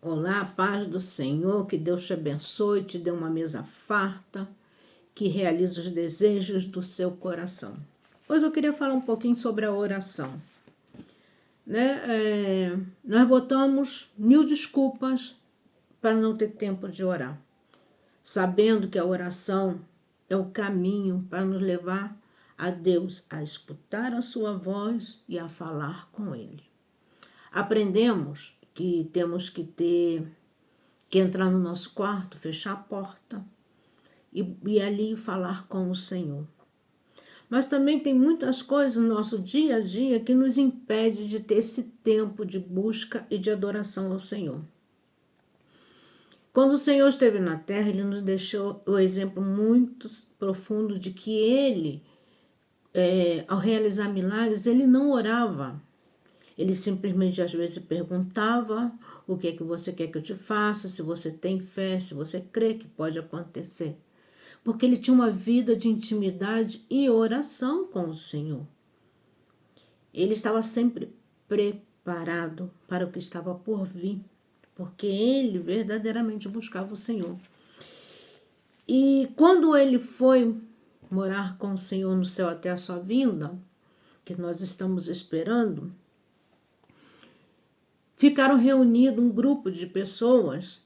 Olá, paz do Senhor, que Deus te abençoe, te dê uma mesa farta, que realize os desejos do seu coração. Hoje eu queria falar um pouquinho sobre a oração. Nós botamos 1000 desculpas para não ter tempo de orar, sabendo que a oração é o caminho para nos levar a Deus, a escutar a sua voz e a falar com Ele. Aprendemos que temos que entrar no nosso quarto, fechar a porta e ali falar com o Senhor. Mas também tem muitas coisas no nosso dia a dia que nos impede de ter esse tempo de busca e de adoração ao Senhor. Quando o Senhor esteve na terra, Ele nos deixou o exemplo muito profundo de que Ele, ao realizar milagres, Ele não orava. Ele simplesmente às vezes perguntava o que é que você quer que eu te faça, se você tem fé, se você crê que pode acontecer. Porque ele tinha uma vida de intimidade e oração com o Senhor. Ele estava sempre preparado para o que estava por vir, porque ele verdadeiramente buscava o Senhor. E quando ele foi morar com o Senhor no céu até a sua vinda, que nós estamos esperando, ficaram reunidos um grupo de pessoas,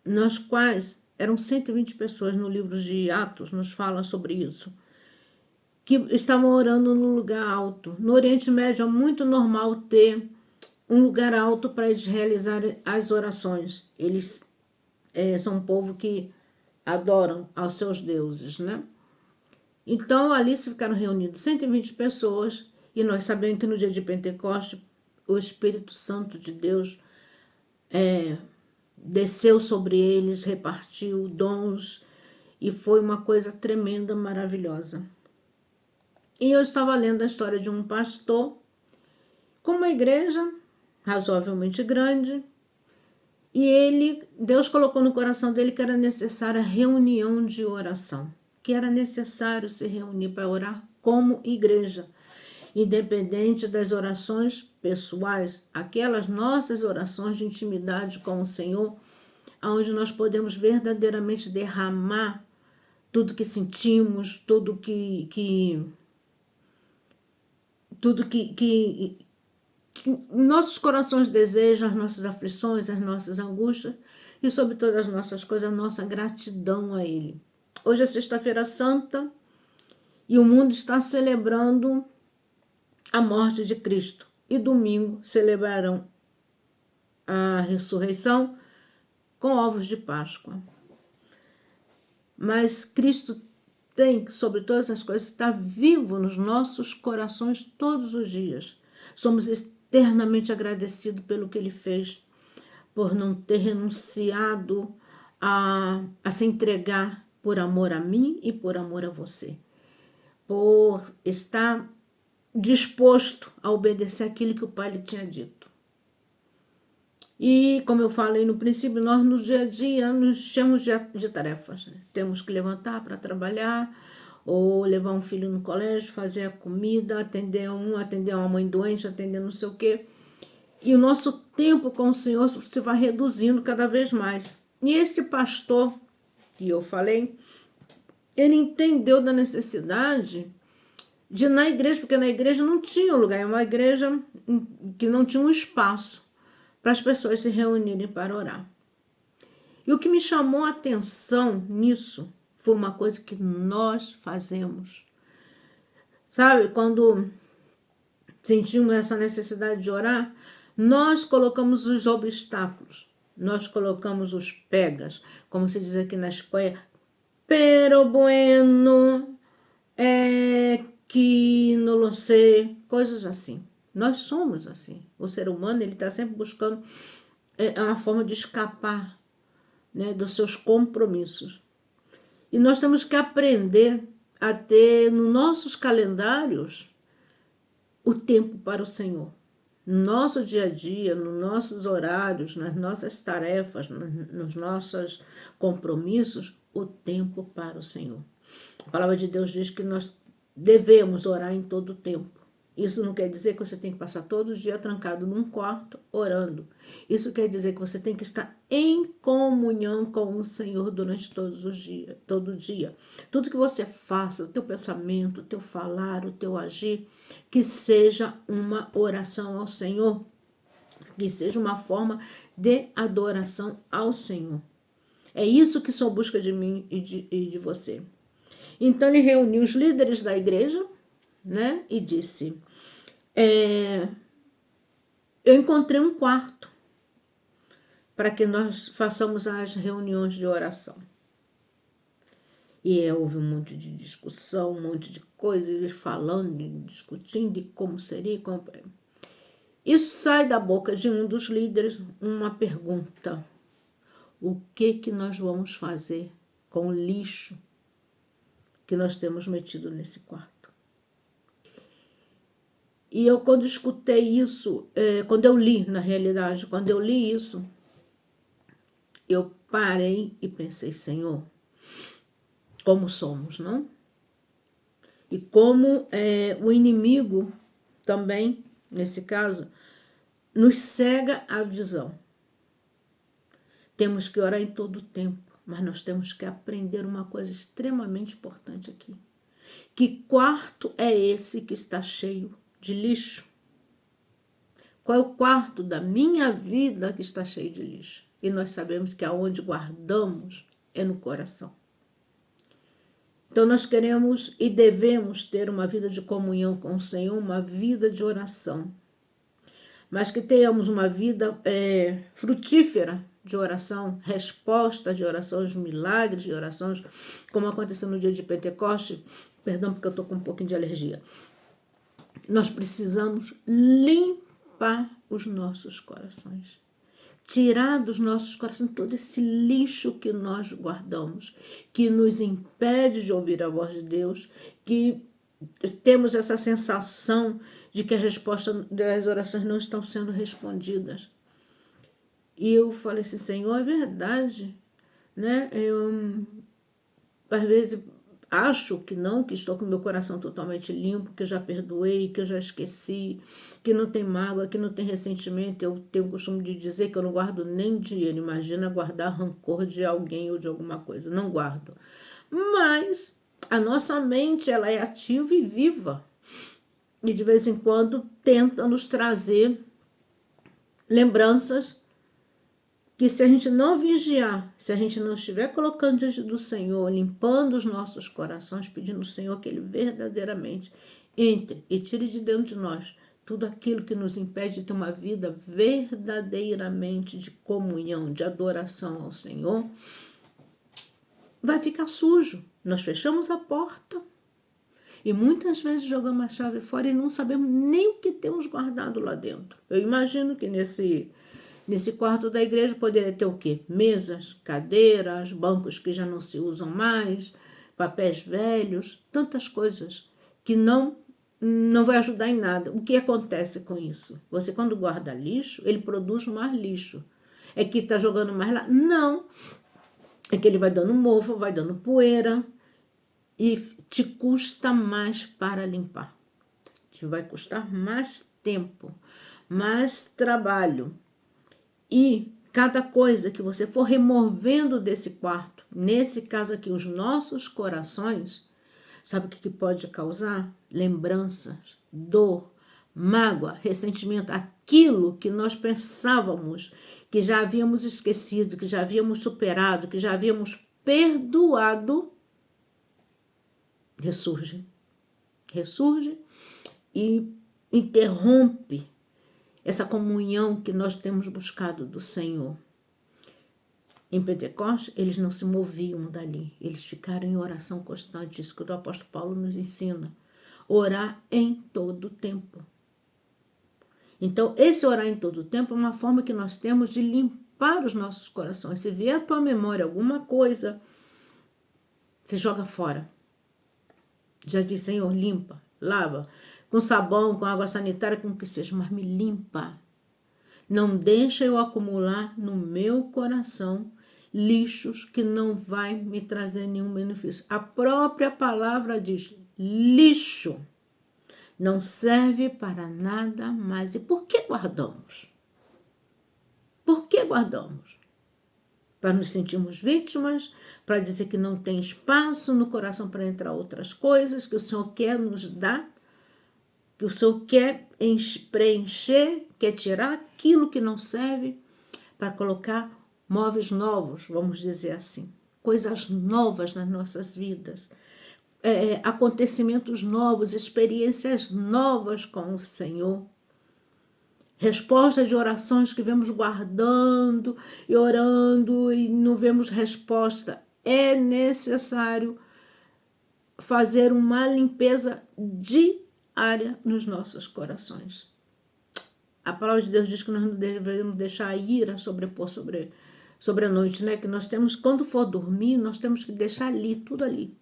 nas quais eram 120 pessoas. No livro de Atos nos fala sobre isso, que estavam orando no lugar alto. No Oriente Médio é muito normal ter um lugar alto para eles realizarem as orações. Eles são um povo que adoram aos seus deuses, né? Então ali se ficaram reunidos 120 pessoas, e nós sabemos que no dia de Pentecostes o Espírito Santo de Deus desceu sobre eles, repartiu dons, e foi uma coisa tremenda, maravilhosa. E eu estava lendo a história de um pastor com uma igreja razoavelmente grande, e Deus colocou no coração dele que era necessária a reunião de oração, que era necessário se reunir para orar como igreja, independente das orações pessoais, aquelas nossas orações de intimidade com o Senhor, onde nós podemos verdadeiramente derramar tudo que sentimos, tudo que nossos corações desejam, as nossas aflições, as nossas angústias, e sobre todas as nossas coisas, a nossa gratidão a Ele. Hoje é Sexta-feira Santa e o mundo está celebrando a morte de Cristo. E domingo celebrarão a ressurreição com ovos de Páscoa. Mas Cristo tem, sobre todas as coisas, estar vivo nos nossos corações todos os dias. Somos eternamente agradecidos pelo que Ele fez, por não ter renunciado a se entregar por amor a mim e por amor a você, por estar disposto a obedecer aquilo que o Pai lhe tinha dito. E, como eu falei no princípio, nós no dia a dia nos enchemos de tarefas. Temos que levantar para trabalhar, ou levar um filho no colégio, fazer a comida, atender uma mãe doente, atender não sei o quê. E o nosso tempo com o Senhor se vai reduzindo cada vez mais. E este pastor, que eu falei, ele entendeu da necessidade de ir na igreja, porque na igreja não tinha lugar, é uma igreja que não tinha um espaço para as pessoas se reunirem para orar. E o que me chamou a atenção nisso foi uma coisa que nós fazemos. Sabe, quando sentimos essa necessidade de orar, nós colocamos os obstáculos, nós colocamos os pegas, como se diz aqui na Espanha, pero bueno, que no lo sé, coisas assim. Nós somos assim. O ser humano ele está sempre buscando uma forma de escapar, né, dos seus compromissos. E nós temos que aprender a ter nos nossos calendários o tempo para o Senhor. No nosso dia a dia, nos nossos horários, nas nossas tarefas, nos nossos compromissos, o tempo para o Senhor. A palavra de Deus diz que nós devemos orar em todo o tempo. Isso não quer dizer que você tem que passar todo o dia trancado num quarto orando. Isso quer dizer que você tem que estar em comunhão com o Senhor durante todos os dias, todo dia. Tudo que você faça, o teu pensamento, o teu falar, o teu agir, que seja uma oração ao Senhor, que seja uma forma de adoração ao Senhor. É isso que só busca de mim e de você. Então ele reuniu os líderes da igreja, né, e disse: eu encontrei um quarto para que nós façamos as reuniões de oração. E houve um monte de discussão, um monte de coisa, eles falando, discutindo de como seria. Como... Isso sai da boca de um dos líderes uma pergunta: o que nós vamos fazer com o lixo que nós temos metido nesse quarto? E eu, quando escutei isso, quando eu li, na realidade, quando eu li isso, eu parei e pensei: Senhor, como somos, não? E como o inimigo também, nesse caso, nos cega a visão. Temos que orar em todo o tempo, mas nós temos que aprender uma coisa extremamente importante aqui. Que quarto é esse que está cheio de lixo? Qual é o quarto da minha vida que está cheio de lixo? E nós sabemos que aonde guardamos é no coração. Então nós queremos e devemos ter uma vida de comunhão com o Senhor, uma vida de oração. Mas que tenhamos uma vida frutífera de oração, resposta de orações, milagres de orações, como aconteceu no dia de Pentecostes. Perdão, porque eu estou com um pouquinho de alergia. Nós precisamos limpar os nossos corações. Tirar dos nossos corações todo esse lixo que nós guardamos, que nos impede de ouvir a voz de Deus, que temos essa sensação de que a resposta das orações não estão sendo respondidas. E eu falei assim: Senhor, é verdade, né? Eu, às vezes, acho que não, que estou com meu coração totalmente limpo, que eu já perdoei, que eu já esqueci, que não tem mágoa, que não tem ressentimento. Eu tenho o costume de dizer que eu não guardo nem dinheiro. Imagina guardar rancor de alguém ou de alguma coisa. Não guardo. Mas a nossa mente, ela é ativa e viva. E de vez em quando tenta nos trazer lembranças que, se a gente não vigiar, se a gente não estiver colocando diante do Senhor, limpando os nossos corações, pedindo ao Senhor que Ele verdadeiramente entre e tire de dentro de nós tudo aquilo que nos impede de ter uma vida verdadeiramente de comunhão, de adoração ao Senhor, vai ficar sujo. Nós fechamos a porta e muitas vezes jogamos a chave fora e não sabemos nem o que temos guardado lá dentro. Eu imagino que nesse quarto da igreja poderia ter o quê? Mesas, cadeiras, bancos que já não se usam mais, papéis velhos, tantas coisas que não vai ajudar em nada. O que acontece com isso? Você, quando guarda lixo, ele produz mais lixo. É que está jogando mais lá? Não. É que ele vai dando mofo, vai dando poeira e te custa mais para limpar. Te vai custar mais tempo, mais trabalho. E cada coisa que você for removendo desse quarto, nesse caso aqui, os nossos corações, sabe o que pode causar? Lembranças, dor, mágoa, ressentimento, aquilo que nós pensávamos que já havíamos esquecido, que já havíamos superado, que já havíamos perdoado, ressurge e interrompe essa comunhão que nós temos buscado do Senhor. Em Pentecostes, eles não se moviam dali, eles ficaram em oração constante, isso que o apóstolo Paulo nos ensina, orar em todo o tempo. Então, esse orar em todo o tempo é uma forma que nós temos de limpar os nossos corações. Se vier à tua memória alguma coisa, você joga fora. Já diz: Senhor, limpa, lava, com sabão, com água sanitária, com o que seja, mas me limpa. Não deixa eu acumular no meu coração lixos que não vai me trazer nenhum benefício. A própria palavra diz lixo. Não serve para nada mais. E por que guardamos? Por que guardamos? Para nos sentirmos vítimas, para dizer que não tem espaço no coração para entrar outras coisas, que o Senhor quer nos dar, que o Senhor quer preencher, quer tirar aquilo que não serve, para colocar móveis novos, vamos dizer assim, coisas novas nas nossas vidas, acontecimentos novos, experiências novas com o Senhor. Resposta de orações que vemos guardando e orando e não vemos resposta. É necessário fazer uma limpeza diária nos nossos corações. A palavra de Deus diz que nós não devemos deixar a ira sobrepor sobre a noite, né? Que nós temos, quando for dormir, nós temos que deixar ali, tudo ali.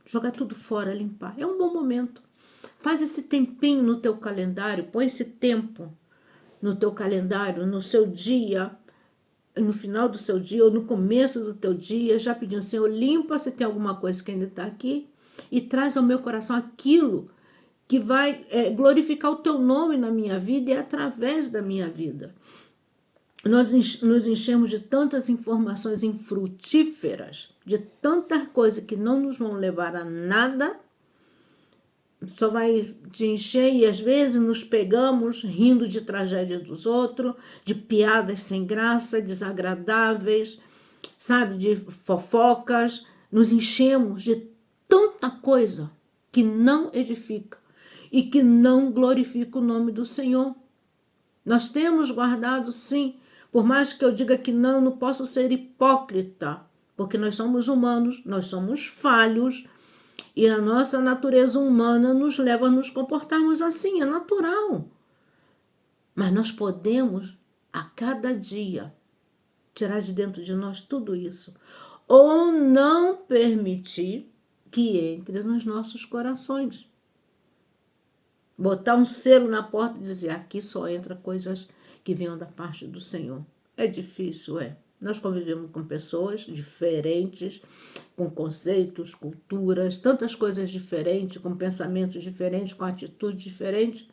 Jogar tudo fora, limpar. É um bom momento. Faz esse tempinho no teu calendário, põe esse tempo no teu calendário, no seu dia, no final do seu dia ou no começo do teu dia, já pedindo, Senhor, limpa se tem alguma coisa que ainda está aqui e traz ao meu coração aquilo que vai glorificar o teu nome na minha vida e através da minha vida. Nós nos enchemos de tantas informações infrutíferas, de tanta coisa que não nos vão levar a nada, só vai te encher e às vezes nos pegamos rindo de tragédia dos outros, de piadas sem graça, desagradáveis, sabe, de fofocas, nos enchemos de tanta coisa que não edifica e que não glorifica o nome do Senhor. Nós temos guardado, sim, por mais que eu diga que não posso ser hipócrita, porque nós somos humanos, nós somos falhos, e a nossa natureza humana nos leva a nos comportarmos assim, é natural. Mas nós podemos, a cada dia, tirar de dentro de nós tudo isso, ou não permitir que entre nos nossos corações. Botar um selo na porta e dizer, aqui só entra coisas que venham da parte do Senhor. É difícil, é. Nós convivemos com pessoas diferentes, com conceitos, culturas, tantas coisas diferentes, com pensamentos diferentes, com atitudes diferentes,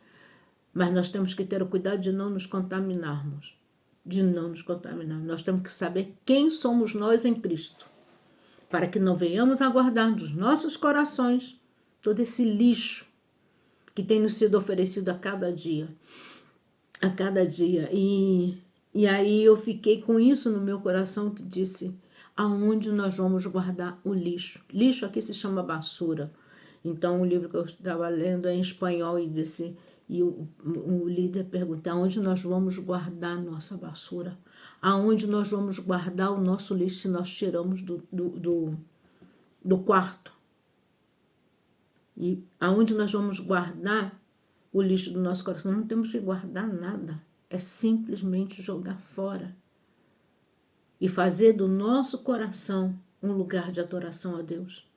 mas nós temos que ter o cuidado de não nos contaminarmos. Nós temos que saber quem somos nós em Cristo, para que não venhamos a guardar nos nossos corações todo esse lixo que tem nos sido oferecido a cada dia. E aí eu fiquei com isso no meu coração, que disse, aonde nós vamos guardar o lixo? Lixo aqui se chama basura. Então o livro que eu estava lendo é em espanhol e o líder pergunta, aonde nós vamos guardar a nossa basura? Aonde nós vamos guardar o nosso lixo se nós tiramos do quarto? E aonde nós vamos guardar o lixo do nosso coração? Não temos que guardar nada. É simplesmente jogar fora. E fazer do nosso coração um lugar de adoração a Deus.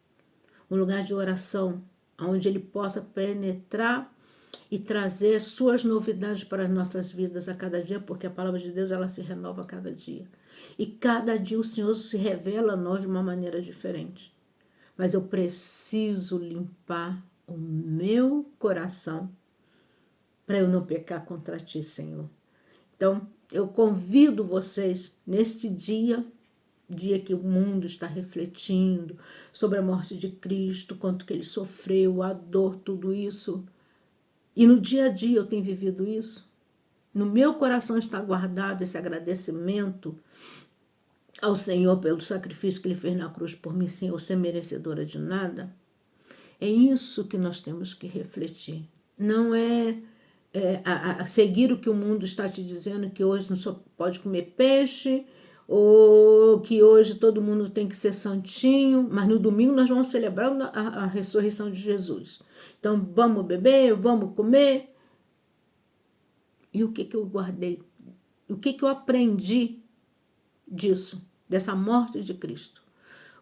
Um lugar de oração, onde Ele possa penetrar e trazer suas novidades para as nossas vidas a cada dia, porque a palavra de Deus ela se renova a cada dia. E cada dia o Senhor se revela a nós de uma maneira diferente. Mas eu preciso limpar o meu coração para eu não pecar contra Ti, Senhor. Então, eu convido vocês neste dia que o mundo está refletindo sobre a morte de Cristo, quanto que Ele sofreu, a dor, tudo isso. E no dia a dia eu tenho vivido isso. No meu coração está guardado esse agradecimento ao Senhor pelo sacrifício que Ele fez na cruz por mim, sem eu ser merecedora de nada. É isso que nós temos que refletir. Não é a seguir o que o mundo está te dizendo, que hoje não só pode comer peixe, ou que hoje todo mundo tem que ser santinho, mas no domingo nós vamos celebrar a ressurreição de Jesus. Então vamos beber, vamos comer. E o que eu guardei? O que eu aprendi disso, dessa morte de Cristo?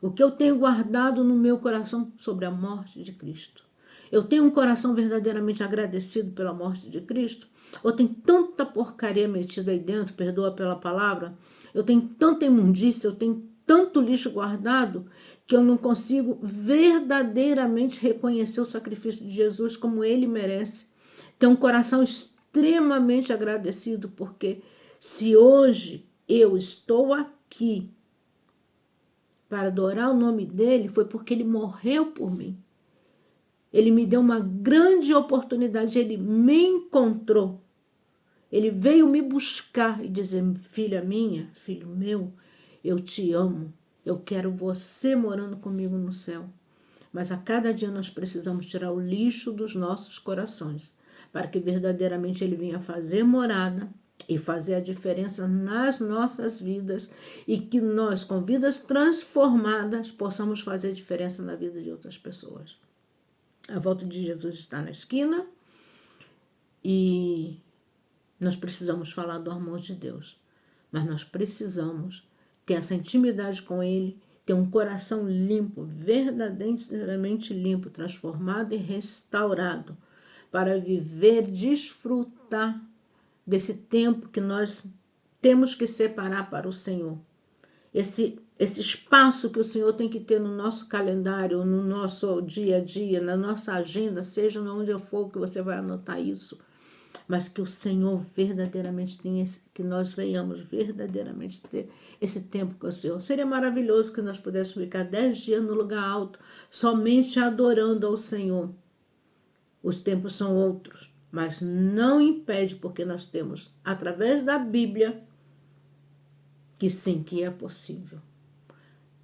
O que eu tenho guardado no meu coração sobre a morte de Cristo? Eu tenho um coração verdadeiramente agradecido pela morte de Cristo? Ou tem tanta porcaria metida aí dentro, perdoa pela palavra? Eu tenho tanta imundícia, eu tenho tanto lixo guardado, que eu não consigo verdadeiramente reconhecer o sacrifício de Jesus como Ele merece. ter um coração extremamente agradecido, porque se hoje eu estou aqui para adorar o nome dele, foi porque ele morreu por mim. Ele me deu uma grande oportunidade, ele me encontrou. Ele veio me buscar e dizer: filha minha, filho meu, eu te amo, eu quero você morando comigo no céu. Mas a cada dia nós precisamos tirar o lixo dos nossos corações, para que verdadeiramente ele venha fazer morada e fazer a diferença nas nossas vidas, e que nós, com vidas transformadas, possamos fazer diferença na vida de outras pessoas. A volta de Jesus está na esquina e nós precisamos falar do amor de Deus, mas nós precisamos ter essa intimidade com Ele, ter um coração limpo, verdadeiramente limpo, transformado e restaurado, para viver, desfrutar desse tempo que nós temos que separar para o Senhor. Esse espaço que o Senhor tem que ter no nosso calendário, no nosso dia a dia, na nossa agenda, seja onde eu for que você vai anotar isso, mas que o Senhor verdadeiramente tenha, que nós venhamos verdadeiramente ter esse tempo com o Senhor. Seria maravilhoso que nós pudéssemos ficar 10 dias no lugar alto, somente adorando ao Senhor. Os tempos são outros, mas não impede, porque nós temos, através da Bíblia, que sim, que é possível.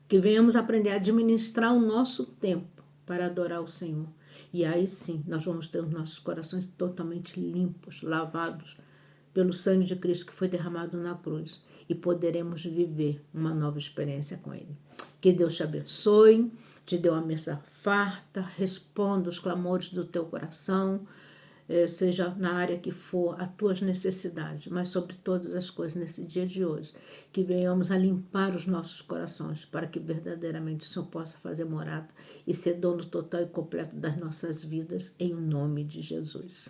Que venhamos aprender a administrar o nosso tempo para adorar o Senhor. E aí sim, nós vamos ter os nossos corações totalmente limpos, lavados pelo sangue de Cristo que foi derramado na cruz. E poderemos viver uma nova experiência com Ele. Que Deus te abençoe, te dê uma mesa farta, responda os clamores do teu coração, seja na área que for, as tuas necessidades, mas sobre todas as coisas nesse dia de hoje, que venhamos a limpar os nossos corações, para que verdadeiramente o Senhor possa fazer morada e ser dono total e completo das nossas vidas, em nome de Jesus.